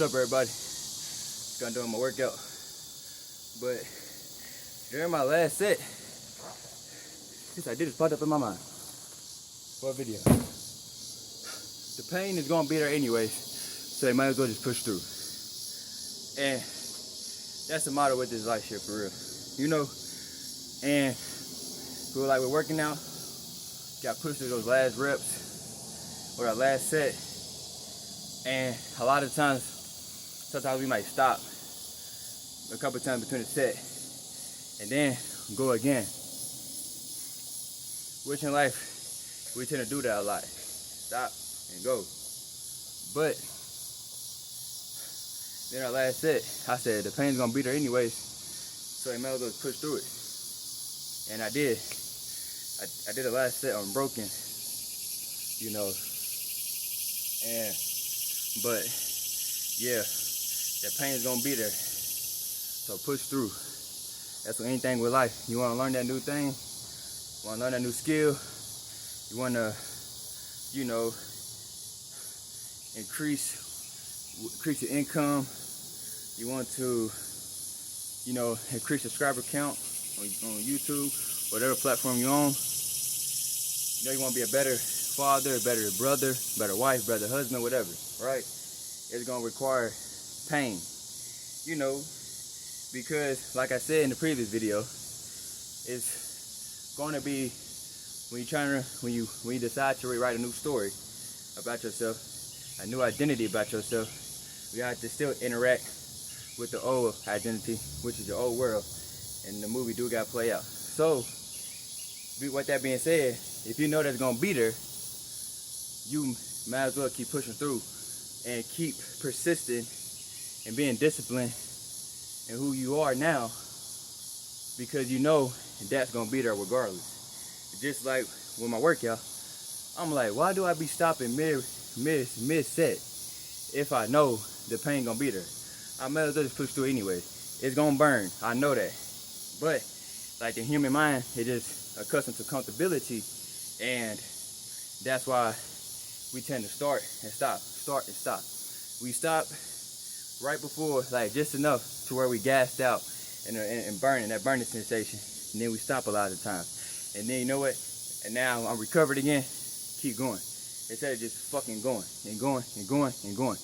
What's up, everybody? Just got done my workout. But during my last set, this idea just popped up in my mind. What video? The pain is gonna be there anyways, so you might as well just push through. And that's the motto with this life shit, for real. You know, and we were like, we're working out, got pushed through those last reps or that last set, and a lot of times, sometimes we might stop a couple times between the set and then go again. Which in life, we tend to do that a lot. Stop and go. But then our last set, I said the pain's gonna be there anyways, so I might as well push through it. And I did. I did the last set unbroken, you know. But yeah, that pain's gonna be there. So push through. That's what anything with life. You wanna learn that new thing, you wanna learn that new skill, you wanna, you know, increase your income, you want to, you know, increase subscriber count on YouTube, whatever platform you're on. You know, you want to be a better father, a better brother, better wife, better husband, whatever, right? It's going to require pain, you know, because like I said in the previous video, it's going to be when you decide to rewrite a new story about yourself, a new identity about yourself, you have to still interact with the old identity, which is your old world, and the movie do got to play out. So, with that being said, if you know that's gonna be there, you might as well keep pushing through and keep persisting and being disciplined in who you are now, because you know that's gonna be there regardless. Just like with my workout, I'm like, why do I be stopping mid set if I know the pain gonna be there? I might as well just push through anyway. It's gonna burn, I know that. But like the human mind, it is accustomed to comfortability, and that's why we tend to start and stop, start and stop. We stop right before, like just enough to where we gassed out and burning, that burning sensation, and then we stop a lot of times. And then you know what? And now I'm recovered again, keep going. Instead of just fucking going and going and going and going,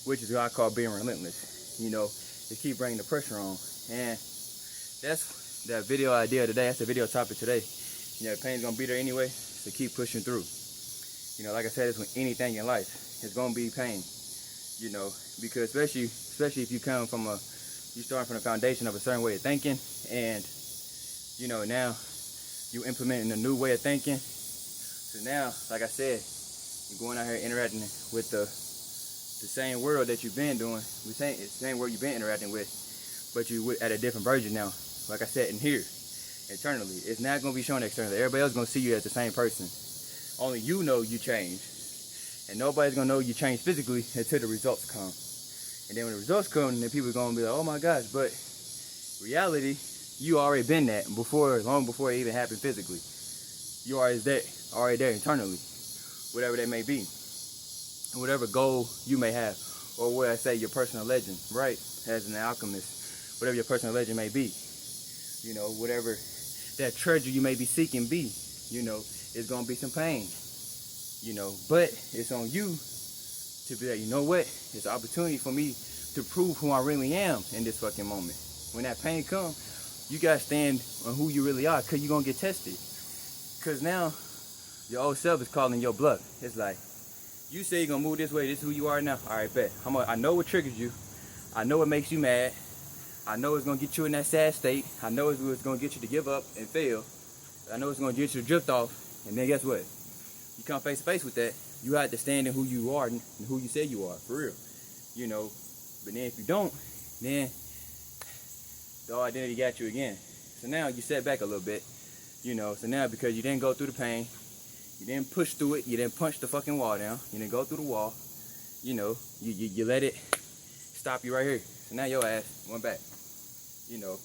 which is what I call being relentless. You know, to keep bringing the pressure on. And that's that video idea today. That's the video topic today. You know, the pain's gonna be there anyway, so keep pushing through. You know, like I said, it's with anything in life, it's gonna be pain. You know, because especially if you come from you start from the foundation of a certain way of thinking, and you know, now you implementing a new way of thinking. So now, like I said, you're going out here interacting with the same world that you've been doing. It's the same world you've been interacting with, but you at a different version now. Like I said, in here, internally, it's not gonna be shown externally. Everybody else is gonna see you as the same person. Only you know you changed, and nobody's gonna know you changed physically until the results come. And then when the results come, then people are gonna be like, "Oh my gosh!" But reality, you already been that before, long before it even happened physically. You already there internally, whatever that may be. Whatever goal you may have, or what I say, your personal legend, right? As an alchemist, whatever your personal legend may be, you know, whatever that treasure you may be seeking be, you know, it's gonna be some pain, you know, but it's on you to be like, you know what? It's an opportunity for me to prove who I really am in this fucking moment. When that pain comes, you gotta stand on who you really are, cause you're gonna get tested. Cause now your old self is calling your bluff. It's like, you say you're gonna move this way, this is who you are now. All right, bet. I know what triggers you. I know what makes you mad. I know it's gonna get you in that sad state. I know it's gonna get you to give up and fail. I know it's gonna get you to drift off. And then guess what? You come face to face with that, you have to stand in who you are and who you say you are, for real. You know, but then if you don't, then the old identity got you again. So now you set back a little bit, you know. So now because you didn't go through the pain, you didn't push through it, you didn't punch the fucking wall down, you didn't go through the wall, you know, you let it stop you right here. So now your ass went back, you know.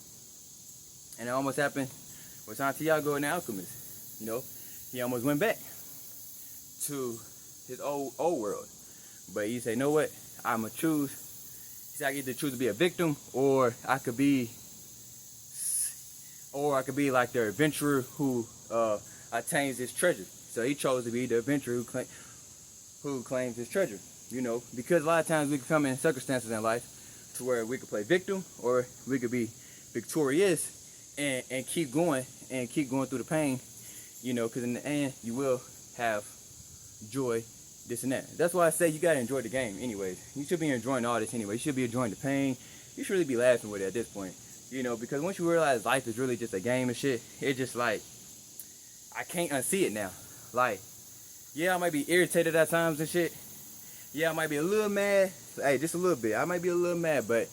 And it almost happened with Santiago and the Alchemist, you know. He almost went back to his old world. But he said, you know what, I'ma choose See, I either choose to be a victim, or I could be like the adventurer who attains his treasure. So he chose to be the adventurer who claims his treasure. You know, because a lot of times we can come in circumstances in life to where we could play victim, or we could be victorious and keep going through the pain. You know, because in the end you will have joy, this and that. That's why I say you gotta enjoy the game anyways. You should be enjoying all this anyway. You should be enjoying the pain. You should really be laughing with it at this point. You know, because once you realize life is really just a game and shit, it's just like, I can't unsee it now. Like, yeah, I might be irritated at times and shit. Yeah, I might be a little mad. Hey, just a little bit. I might be a little mad, but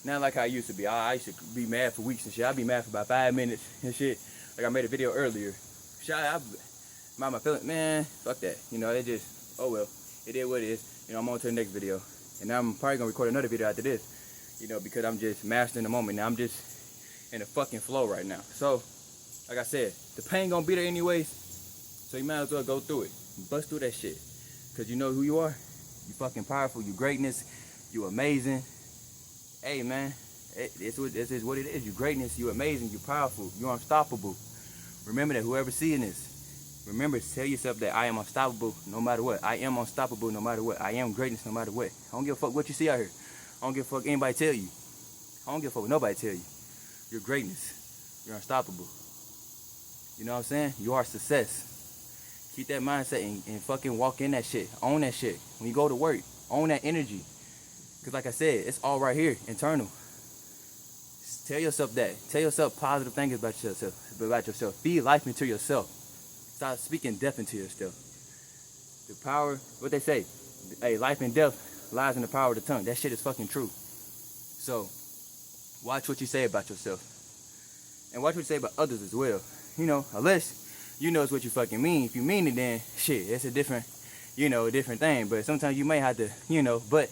not like I used to be. I used to be mad for weeks and shit. I'd be mad for about 5 minutes and shit. Like I made a video earlier. My feeling, man, fuck that. You know, it just, oh well, it is what it is. You know, I'm on to the next video. And I'm probably gonna record another video after this. You know, because I'm just mastering the moment now. I'm just in a fucking flow right now. So, like I said, the pain gonna be there anyways. So you might as well go through it. Bust through that shit. Cause you know who you are. You fucking powerful. You greatness. You amazing. Hey man, this is what it is. You greatness. You amazing. You powerful. You unstoppable. Remember that. Whoever seeing this, remember, tell yourself that I am unstoppable no matter what. I am unstoppable no matter what. I am greatness no matter what. I don't give a fuck what you see out here. I don't give a fuck anybody tell you. I don't give a fuck what nobody tell you. You're greatness. You're unstoppable. You know what I'm saying? You are success. Keep that mindset and fucking walk in that shit. Own that shit. When you go to work, own that energy. Because like I said, it's all right here, internal. Just tell yourself that. Tell yourself positive things about yourself. Feed life into yourself. Stop speaking death into yourself. The power, what they say, hey, life and death lies in the power of the tongue. That shit is fucking true. So, watch what you say about yourself. And watch what you say about others as well. You know, unless you know it's what you fucking mean. If you mean it, then shit, it's a different, a different thing. But sometimes you may have to, but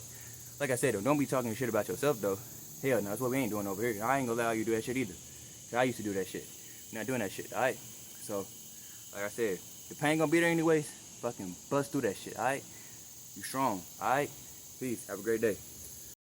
like I said, though, don't be talking shit about yourself, though. Hell no, that's what we ain't doing over here. I ain't gonna allow you to do that shit either. I used to do that shit. I'm not doing that shit, alright? So, like I said, the pain gonna be there anyways. Fucking bust through that shit, alright? You strong, alright? Peace. Have a great day.